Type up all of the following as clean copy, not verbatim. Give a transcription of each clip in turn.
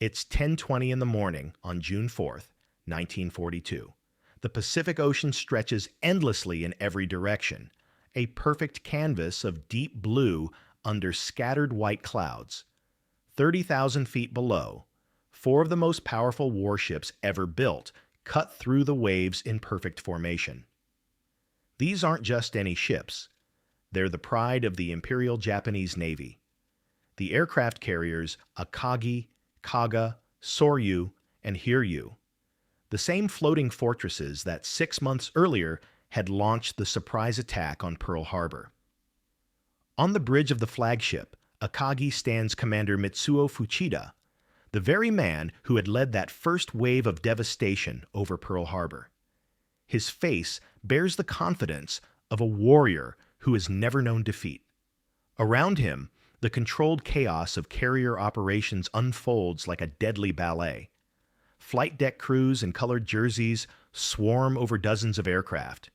It's 10:20 in the morning on June 4th, 1942. The Pacific Ocean stretches endlessly in every direction, a perfect canvas of deep blue under scattered white clouds. 30,000 feet below, four of the most powerful warships ever built cut through the waves in perfect formation. These aren't just any ships. They're the pride of the Imperial Japanese Navy. The aircraft carriers Akagi, Kaga, Soryu, and Hiryu. The same floating fortresses that 6 months earlier had launched the surprise attack on Pearl Harbor. On the bridge of the flagship, Akagi stands Commander Mitsuo Fuchida, the very man who had led that first wave of devastation over Pearl Harbor. His face bears the confidence of a warrior who has never known defeat. Around him, the controlled chaos of carrier operations unfolds like a deadly ballet. Flight deck crews in colored jerseys swarm over dozens of aircraft.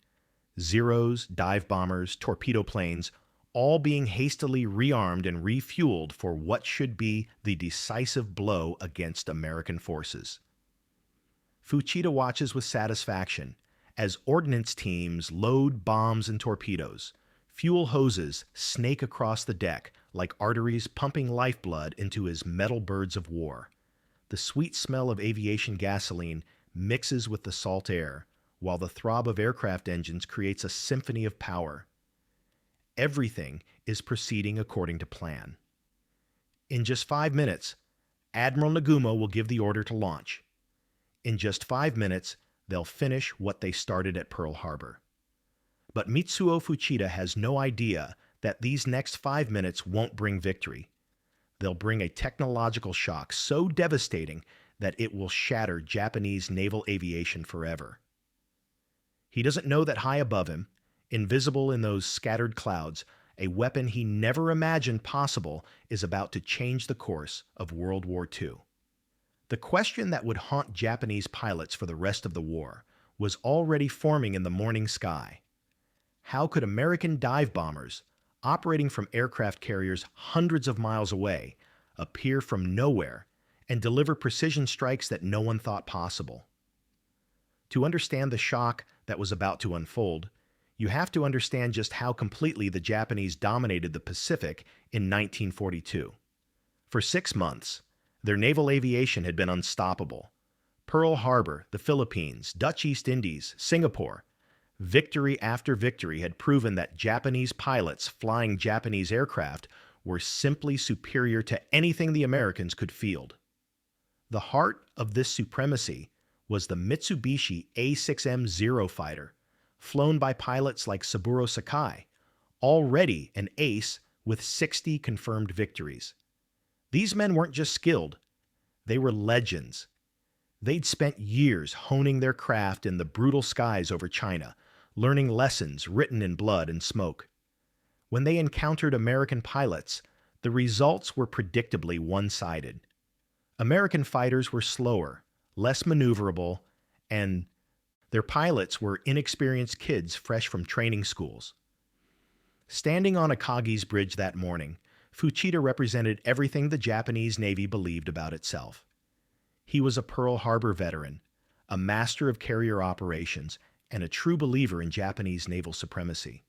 Zeros, dive bombers, torpedo planes, all being hastily rearmed and refueled for what should be the decisive blow against American forces. Fuchida watches with satisfaction as ordnance teams load bombs and torpedoes. Fuel hoses snake across the deck like arteries pumping lifeblood into his metal birds of war. The sweet smell of aviation gasoline mixes with the salt air, while the throb of aircraft engines creates a symphony of power. Everything is proceeding according to plan. In just 5 minutes, Admiral Nagumo will give the order to launch. In just 5 minutes, they'll finish what they started at Pearl Harbor. But Mitsuo Fuchida has no idea that these next 5 minutes won't bring victory. They'll bring a technological shock so devastating that it will shatter Japanese naval aviation forever. He doesn't know that high above him, invisible in those scattered clouds, a weapon he never imagined possible is about to change the course of World War II. The question that would haunt Japanese pilots for the rest of the war was already forming in the morning sky. How could American dive bombers, operating from aircraft carriers hundreds of miles away, appear from nowhere and deliver precision strikes that no one thought possible? To understand the shock that was about to unfold, you have to understand just how completely the Japanese dominated the Pacific in 1942. For 6 months, their naval aviation had been unstoppable. Pearl Harbor, the Philippines, Dutch East Indies, Singapore. Victory after victory had proven that Japanese pilots flying Japanese aircraft were simply superior to anything the Americans could field. The heart of this supremacy was the Mitsubishi A6M-0 fighter, flown by pilots like Saburo Sakai, already an ace with 60 confirmed victories. These men weren't just skilled, they were legends. They'd spent years honing their craft in the brutal skies over China, learning lessons written in blood and smoke. When they encountered American pilots, the results were predictably one-sided. American fighters were slower, less maneuverable, and their pilots were inexperienced kids fresh from training schools. Standing on Akagi's bridge that morning, Fuchida represented everything the Japanese Navy believed about itself. He was a Pearl Harbor veteran, a master of carrier operations, and a true believer in Japanese naval supremacy.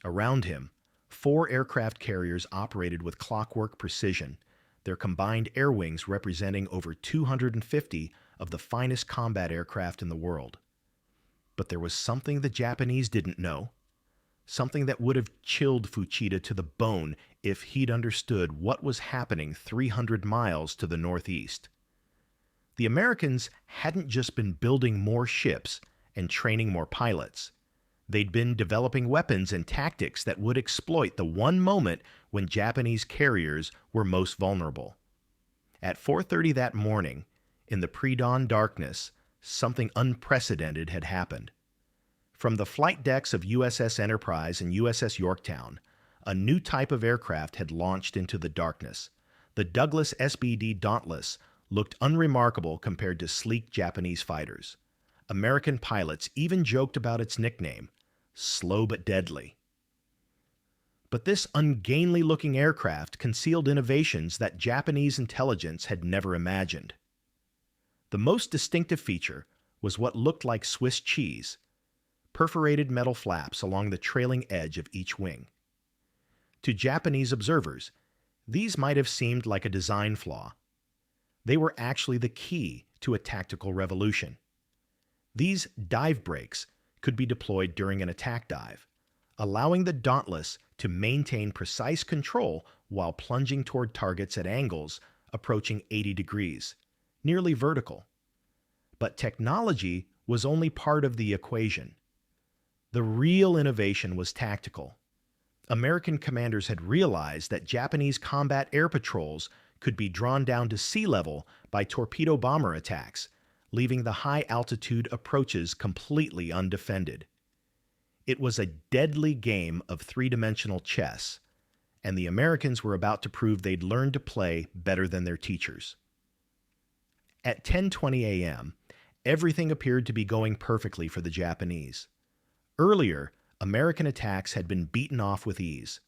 Around him, 4 aircraft carriers operated with clockwork precision, their combined air wings representing over 250 of the finest combat aircraft in the world. But there was something the Japanese didn't know, something that would have chilled Fuchida to the bone if he'd understood what was happening 300 miles to the northeast. The Americans hadn't just been building more ships and training more pilots. They'd been developing weapons and tactics that would exploit the one moment when Japanese carriers were most vulnerable. At 4:30 that morning, in the pre-dawn darkness, something unprecedented had happened. From the flight decks of USS Enterprise and USS Yorktown, a new type of aircraft had launched into the darkness. The Douglas SBD Dauntless looked unremarkable compared to sleek Japanese fighters. American pilots even joked about its nickname, slow but deadly. But this ungainly-looking aircraft concealed innovations that Japanese intelligence had never imagined. The most distinctive feature was what looked like Swiss cheese, perforated metal flaps along the trailing edge of each wing. To Japanese observers, these might have seemed like a design flaw. They were actually the key to a tactical revolution. These dive brakes could be deployed during an attack dive, allowing the Dauntless to maintain precise control while plunging toward targets at angles approaching 80 degrees, nearly vertical. But technology was only part of the equation. The real innovation was tactical. American commanders had realized that Japanese combat air patrols could be drawn down to sea level by torpedo bomber attacks, leaving the high-altitude approaches completely undefended. It was a deadly game of three-dimensional chess, and the Americans were about to prove they'd learned to play better than their teachers. At 10:20 a.m., everything appeared to be going perfectly for the Japanese. Earlier, American attacks had been beaten off with ease.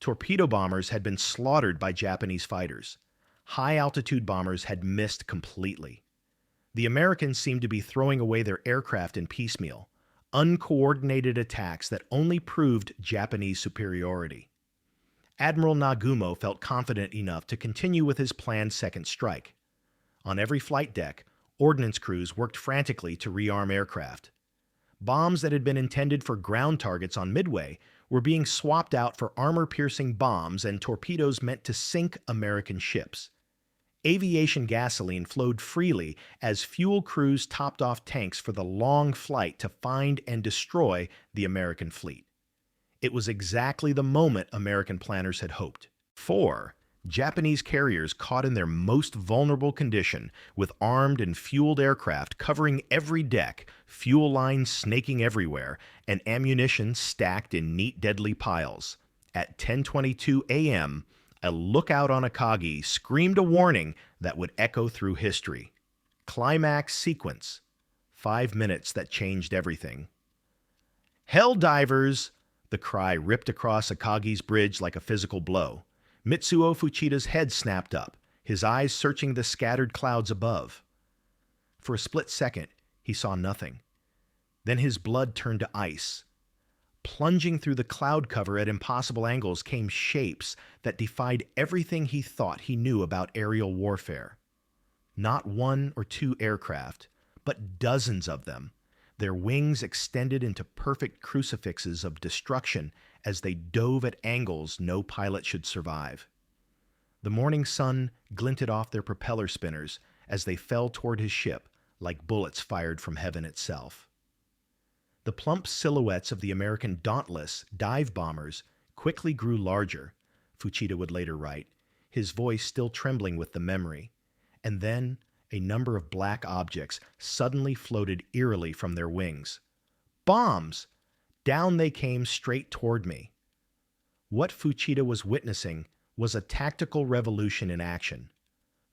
Torpedo bombers had been slaughtered by Japanese fighters. High-altitude bombers had missed completely. The Americans seemed to be throwing away their aircraft in piecemeal, uncoordinated attacks that only proved Japanese superiority. Admiral Nagumo felt confident enough to continue with his planned second strike. On every flight deck, ordnance crews worked frantically to rearm aircraft. Bombs that had been intended for ground targets on Midway were being swapped out for armor-piercing bombs and torpedoes meant to sink American ships. Aviation gasoline flowed freely as fuel crews topped off tanks for the long flight to find and destroy the American fleet. It was exactly the moment American planners had hoped. 4. Japanese carriers caught in their most vulnerable condition, with armed and fueled aircraft covering every deck, fuel lines snaking everywhere, and ammunition stacked in neat, deadly piles. At 10:22 a.m., a lookout on Akagi screamed a warning that would echo through history. Climax sequence. 5 minutes that changed everything. "Hell divers!" The cry ripped across Akagi's bridge like a physical blow. Mitsuo Fuchida's head snapped up, his eyes searching the scattered clouds above. For a split second, he saw nothing. Then his blood turned to ice. Plunging through the cloud cover at impossible angles came shapes that defied everything he thought he knew about aerial warfare. Not one or two aircraft, but dozens of them, their wings extended into perfect crucifixes of destruction as they dove at angles no pilot should survive. The morning sun glinted off their propeller spinners as they fell toward his ship like bullets fired from heaven itself. The plump silhouettes of the American Dauntless dive bombers quickly grew larger, Fuchida would later write, his voice still trembling with the memory. And then a number of black objects suddenly floated eerily from their wings. Bombs! Down they came straight toward me. What Fuchida was witnessing was a tactical revolution in action.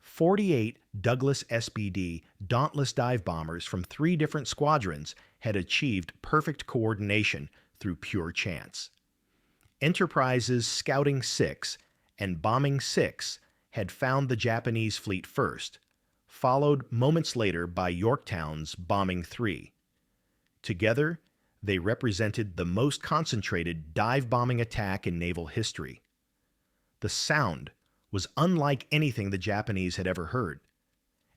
48 Douglas SBD Dauntless dive bombers from 3 different squadrons had achieved perfect coordination through pure chance. Enterprise's Scouting 6 and Bombing 6 had found the Japanese fleet first, followed moments later by Yorktown's Bombing 3. Together, they represented the most concentrated dive-bombing attack in naval history. The sound was unlike anything the Japanese had ever heard.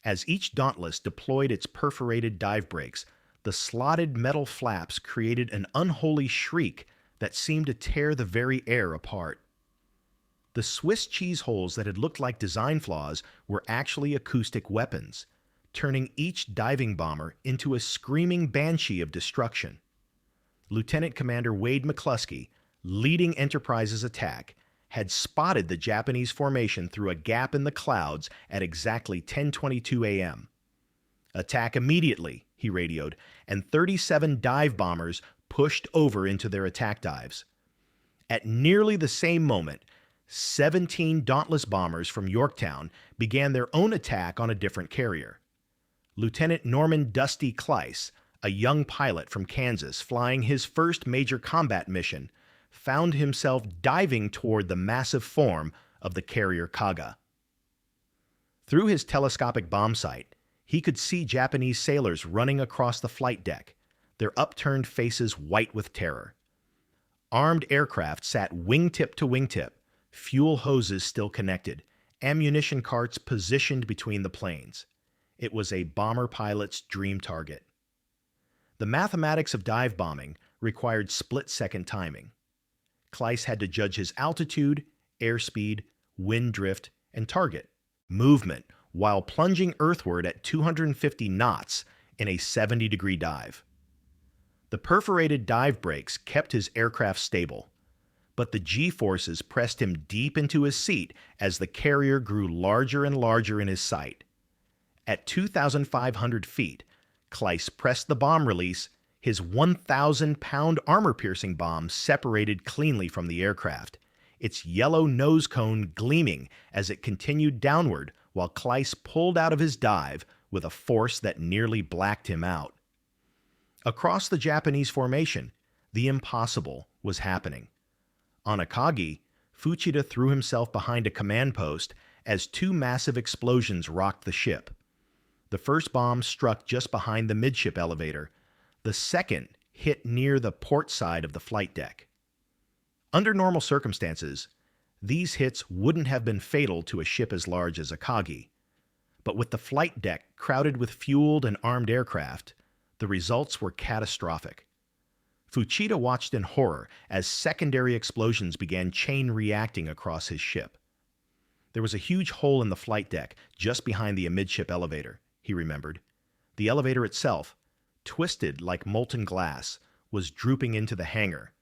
As each Dauntless deployed its perforated dive brakes, the slotted metal flaps created an unholy shriek that seemed to tear the very air apart. The Swiss cheese holes that had looked like design flaws were actually acoustic weapons, turning each diving bomber into a screaming banshee of destruction. Lieutenant Commander Wade McCluskey, leading Enterprise's attack, had spotted the Japanese formation through a gap in the clouds at exactly 10:22 a.m. "Attack immediately," he radioed, and 37 dive bombers pushed over into their attack dives. At nearly the same moment, 17 Dauntless bombers from Yorktown began their own attack on a different carrier. Lieutenant Norman Dusty Kleiss, a young pilot from Kansas flying his first major combat mission, found himself diving toward the massive form of the carrier Kaga. Through his telescopic bomb sight, he could see Japanese sailors running across the flight deck, their upturned faces white with terror. Armed aircraft sat wingtip to wingtip, fuel hoses still connected, ammunition carts positioned between the planes. It was a bomber pilot's dream target. The mathematics of dive bombing required split-second timing. Kleiss had to judge his altitude, airspeed, wind drift, and target movement while plunging earthward at 250 knots in a 70-degree dive. The perforated dive brakes kept his aircraft stable, but the G-forces pressed him deep into his seat as the carrier grew larger and larger in his sight. At 2,500 feet, Kleiss pressed the bomb release. His 1,000-pound armor-piercing bomb separated cleanly from the aircraft, its yellow nose cone gleaming as it continued downward while Kleiss pulled out of his dive with a force that nearly blacked him out. Across the Japanese formation, the impossible was happening. On Akagi, Fuchida threw himself behind a command post as two massive explosions rocked the ship. The first bomb struck just behind the midship elevator. The second hit near the port side of the flight deck. Under normal circumstances, these hits wouldn't have been fatal to a ship as large as Akagi. But with the flight deck crowded with fueled and armed aircraft, the results were catastrophic. Fuchida watched in horror as secondary explosions began chain reacting across his ship. There was a huge hole in the flight deck just behind the amidship elevator, he remembered. The elevator itself, twisted like molten glass, was drooping into the hangar.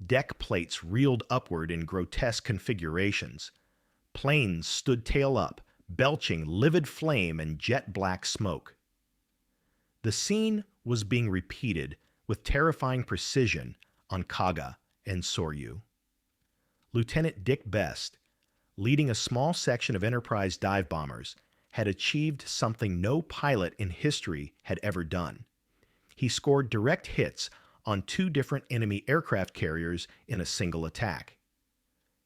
Deck plates reeled upward in grotesque configurations. Planes stood tail up, belching livid flame and jet-black smoke. The scene was being repeated with terrifying precision on Kaga and Soryu. Lieutenant Dick Best, leading a small section of Enterprise dive bombers, had achieved something no pilot in history had ever done. He scored direct hits on two different enemy aircraft carriers in a single attack.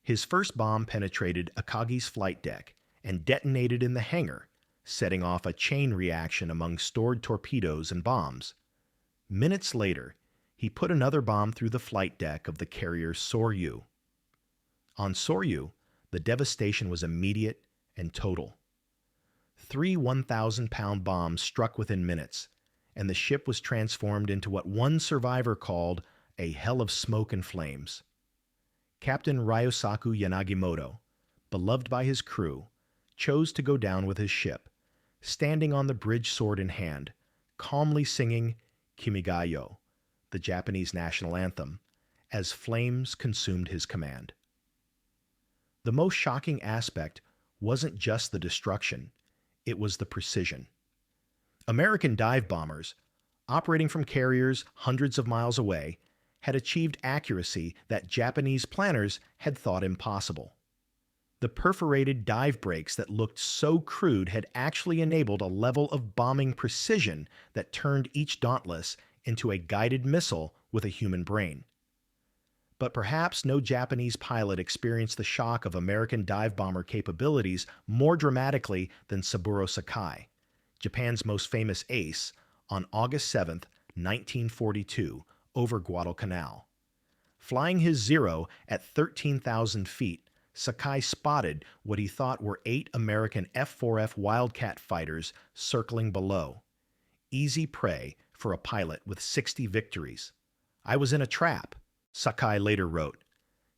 His first bomb penetrated Akagi's flight deck and detonated in the hangar, setting off a chain reaction among stored torpedoes and bombs. Minutes later, he put another bomb through the flight deck of the carrier Soryu. On Soryu, the devastation was immediate and total. 3 1,000-pound bombs struck within minutes, and the ship was transformed into what one survivor called a hell of smoke and flames. Captain Ryosaku Yanagimoto, beloved by his crew, chose to go down with his ship, standing on the bridge sword in hand, calmly singing Kimigayo, the Japanese national anthem, as flames consumed his command. The most shocking aspect wasn't just the destruction, it was the precision. American dive bombers, operating from carriers hundreds of miles away, had achieved accuracy that Japanese planners had thought impossible. The perforated dive brakes that looked so crude had actually enabled a level of bombing precision that turned each Dauntless into a guided missile with a human brain. But perhaps no Japanese pilot experienced the shock of American dive bomber capabilities more dramatically than Saburo Sakai, Japan's most famous ace, on August 7, 1942, over Guadalcanal. Flying his Zero at 13,000 feet, Sakai spotted what he thought were 8 American F-4F Wildcat fighters circling below. Easy prey for a pilot with 60 victories. "I was in a trap," Sakai later wrote,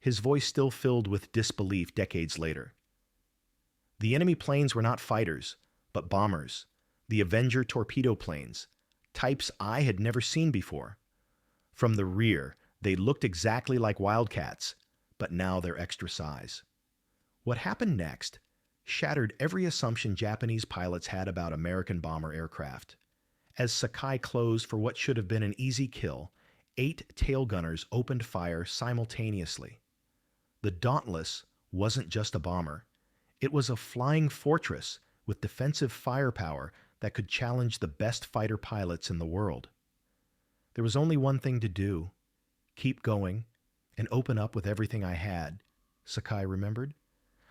his voice still filled with disbelief decades later. The enemy planes were not fighters, but bombers, the Avenger torpedo planes, types I had never seen before. From the rear, they looked exactly like Wildcats, but now they're extra size. What happened next shattered every assumption Japanese pilots had about American bomber aircraft. As Sakai closed for what should have been an easy kill, 8 tail gunners opened fire simultaneously. The Dauntless wasn't just a bomber. It was a flying fortress with defensive firepower that could challenge the best fighter pilots in the world. There was only one thing to do: keep going and open up with everything I had, Sakai remembered.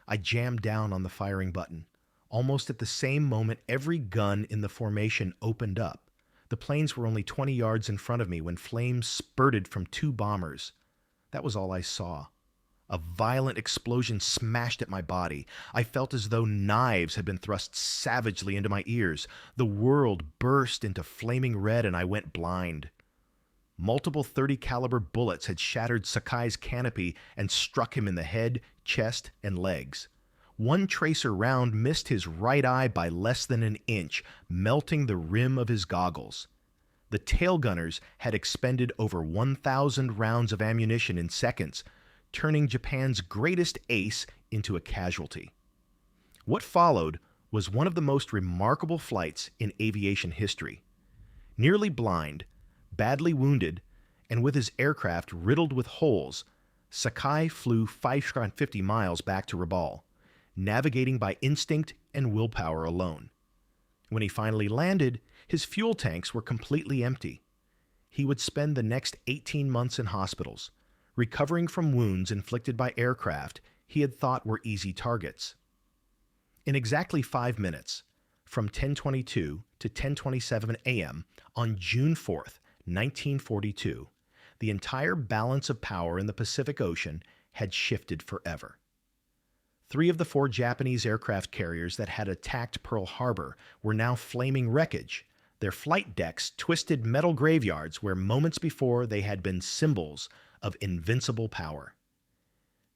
I jammed down on the firing button. Almost at the same moment, every gun in the formation opened up. The planes were only 20 yards in front of me when flames spurted from two bombers. That was all I saw. A violent explosion smashed at my body. I felt as though knives had been thrust savagely into my ears. The world burst into flaming red and I went blind. Multiple .30 caliber bullets had shattered Sakai's canopy and struck him in the head, chest, and legs. One tracer round missed his right eye by less than an inch, melting the rim of his goggles. The tail gunners had expended over 1,000 rounds of ammunition in seconds, turning Japan's greatest ace into a casualty. What followed was one of the most remarkable flights in aviation history. Nearly blind, badly wounded, and with his aircraft riddled with holes, Sakai flew 550 miles back to Rabaul, navigating by instinct and willpower alone. When he finally landed, his fuel tanks were completely empty. He would spend the next 18 months in hospitals, recovering from wounds inflicted by aircraft he had thought were easy targets. In exactly 5 minutes, from 10:22 to 10:27 a.m. on June 4th, 1942, the entire balance of power in the Pacific Ocean had shifted forever. 3 of the 4 Japanese aircraft carriers that had attacked Pearl Harbor were now flaming wreckage, their flight decks twisted metal graveyards where moments before they had been symbols of invincible power.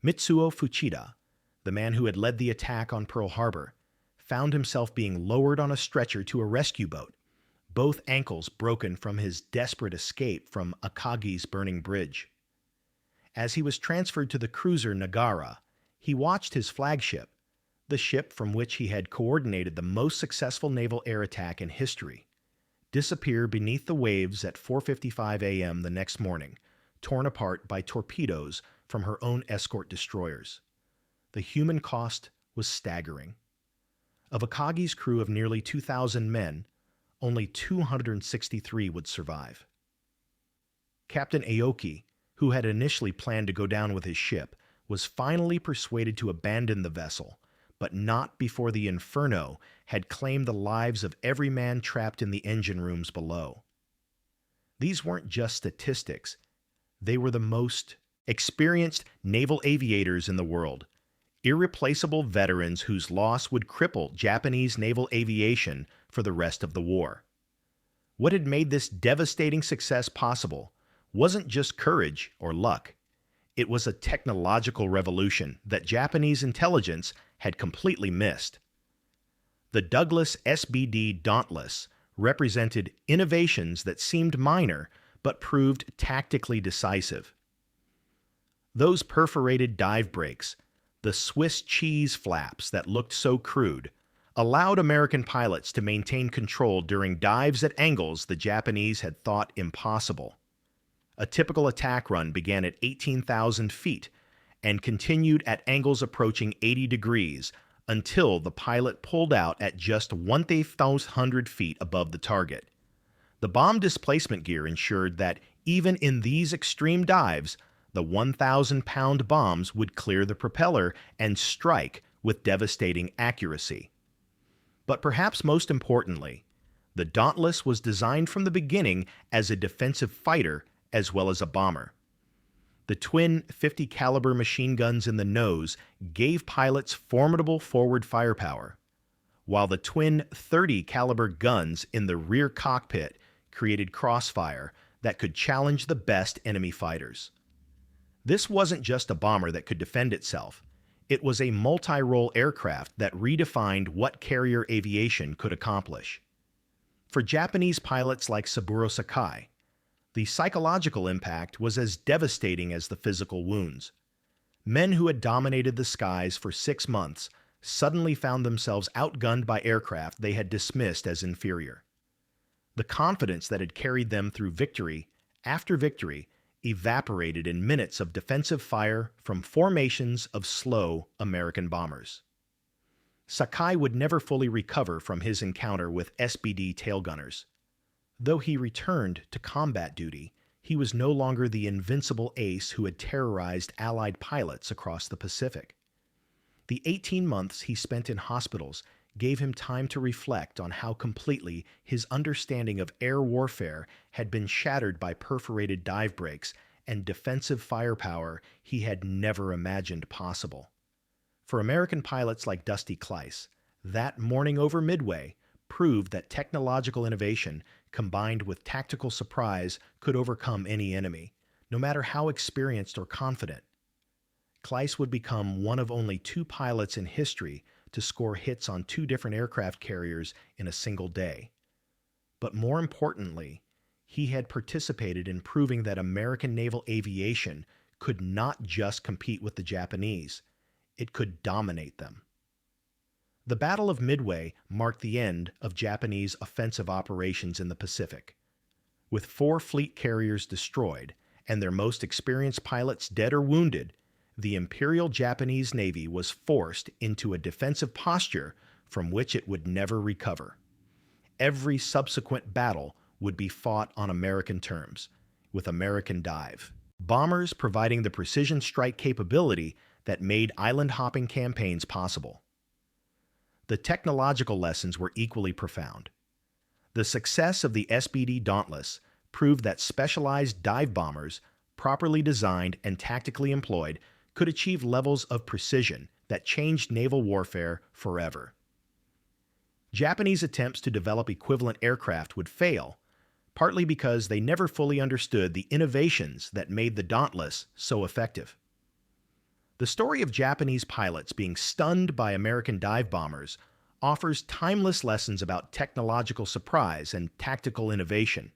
Mitsuo Fuchida, the man who had led the attack on Pearl Harbor, found himself being lowered on a stretcher to a rescue boat, both ankles broken from his desperate escape from Akagi's burning bridge. As he was transferred to the cruiser Nagara, he watched his flagship, the ship from which he had coordinated the most successful naval air attack in history, disappear beneath the waves at 4:55 a.m. the next morning, torn apart by torpedoes from her own escort destroyers. The human cost was staggering. Of Akagi's crew of nearly 2,000 men, only 263 would survive. Captain Aoki, who had initially planned to go down with his ship, was finally persuaded to abandon the vessel, but not before the inferno had claimed the lives of every man trapped in the engine rooms below. These weren't just statistics. They were the most experienced naval aviators in the world, irreplaceable veterans whose loss would cripple Japanese naval aviation for the rest of the war. What had made this devastating success possible wasn't just courage or luck. It was a technological revolution that Japanese intelligence had completely missed. The Douglas SBD Dauntless represented innovations that seemed minor but proved tactically decisive. Those perforated dive brakes, the Swiss cheese flaps that looked so crude, allowed American pilots to maintain control during dives at angles the Japanese had thought impossible. A typical attack run began at 18,000 feet and continued at angles approaching 80 degrees until the pilot pulled out at just 1,800 feet above the target. The bomb displacement gear ensured that even in these extreme dives, the 1,000-pound bombs would clear the propeller and strike with devastating accuracy. But perhaps most importantly, the Dauntless was designed from the beginning as a defensive fighter as well as a bomber. The twin 50 caliber machine guns in the nose gave pilots formidable forward firepower, while the twin 30 caliber guns in the rear cockpit created crossfire that could challenge the best enemy fighters. This wasn't just a bomber that could defend itself. It was a multi-role aircraft that redefined what carrier aviation could accomplish. For Japanese pilots like Saburo Sakai, the psychological impact was as devastating as the physical wounds. Men who had dominated the skies for 6 months suddenly found themselves outgunned by aircraft they had dismissed as inferior. The confidence that had carried them through victory after victory evaporated in minutes of defensive fire from formations of slow American bombers. Sakai would never fully recover from his encounter with SBD tailgunners. Though he returned to combat duty, He was no longer the invincible ace who had terrorized Allied pilots across the Pacific. The 18 months he spent in hospitals gave him time to reflect on how completely his understanding of air warfare had been shattered by perforated dive breaks and defensive firepower he had never imagined possible. For American pilots like Dusty Kleiss, that morning over Midway proved that technological innovation combined with tactical surprise could overcome any enemy, no matter how experienced or confident. Kleiss would become one of only 2 pilots in history to score hits on 2 different aircraft carriers in a single day. But more importantly, he had participated in proving that American naval aviation could not just compete with the Japanese, it could dominate them. The Battle of Midway marked the end of Japanese offensive operations in the Pacific. With 4 fleet carriers destroyed and their most experienced pilots dead or wounded, the Imperial Japanese Navy was forced into a defensive posture from which it would never recover. Every subsequent battle would be fought on American terms, with American dive bombers providing the precision strike capability that made island-hopping campaigns possible. The technological lessons were equally profound. The success of the SBD Dauntless proved that specialized dive bombers, properly designed and tactically employed, could achieve levels of precision that changed naval warfare forever. Japanese attempts to develop equivalent aircraft would fail, partly because they never fully understood the innovations that made the Dauntless so effective. The story of Japanese pilots being stunned by American dive bombers offers timeless lessons about technological surprise and tactical innovation.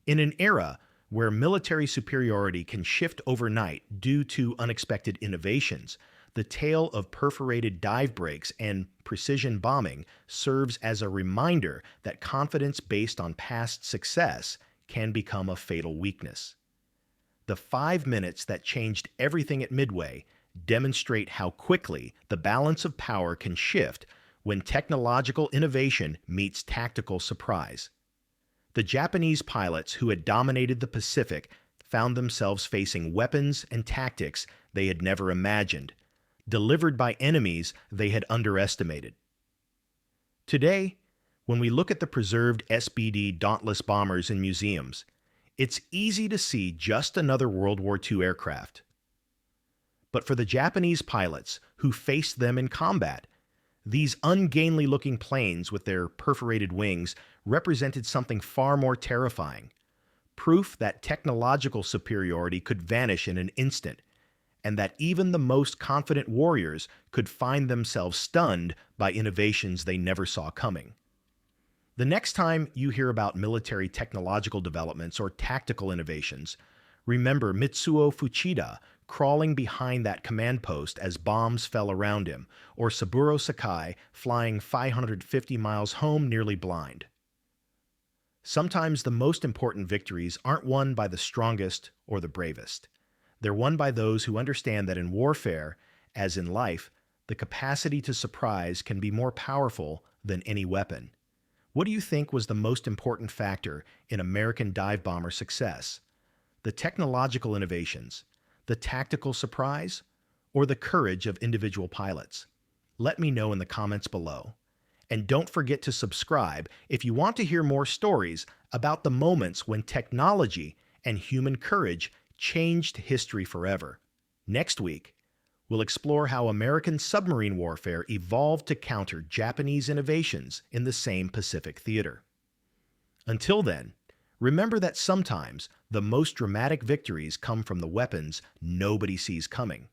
In an era where military superiority can shift overnight due to unexpected innovations, the tale of perforated dive breaks and precision bombing serves as a reminder that confidence based on past success can become a fatal weakness. The 5 minutes that changed everything at Midway demonstrate how quickly the balance of power can shift when technological innovation meets tactical surprise. The Japanese pilots who had dominated the Pacific found themselves facing weapons and tactics they had never imagined, delivered by enemies they had underestimated. Today, when we look at the preserved SBD Dauntless bombers in museums, it's easy to see just another World War II aircraft. But for the Japanese pilots who faced them in combat, these ungainly-looking planes with their perforated wings represented something far more terrifying, proof that technological superiority could vanish in an instant, and that even the most confident warriors could find themselves stunned by innovations they never saw coming. The next time you hear about military technological developments or tactical innovations, remember Mitsuo Fuchida crawling behind that command post as bombs fell around him, or Saburo Sakai flying 550 miles home nearly blind. Sometimes the most important victories aren't won by the strongest or the bravest. They're won by those who understand that in warfare, as in life, the capacity to surprise can be more powerful than any weapon. What do you think was the most important factor in American dive bomber success? The technological innovations, the tactical surprise, or the courage of individual pilots? Let me know in the comments below. And don't forget to subscribe if you want to hear more stories about the moments when technology and human courage changed history forever. Next week, we'll explore how American submarine warfare evolved to counter Japanese innovations in the same Pacific theater. Until then, remember that sometimes the most dramatic victories come from the weapons nobody sees coming.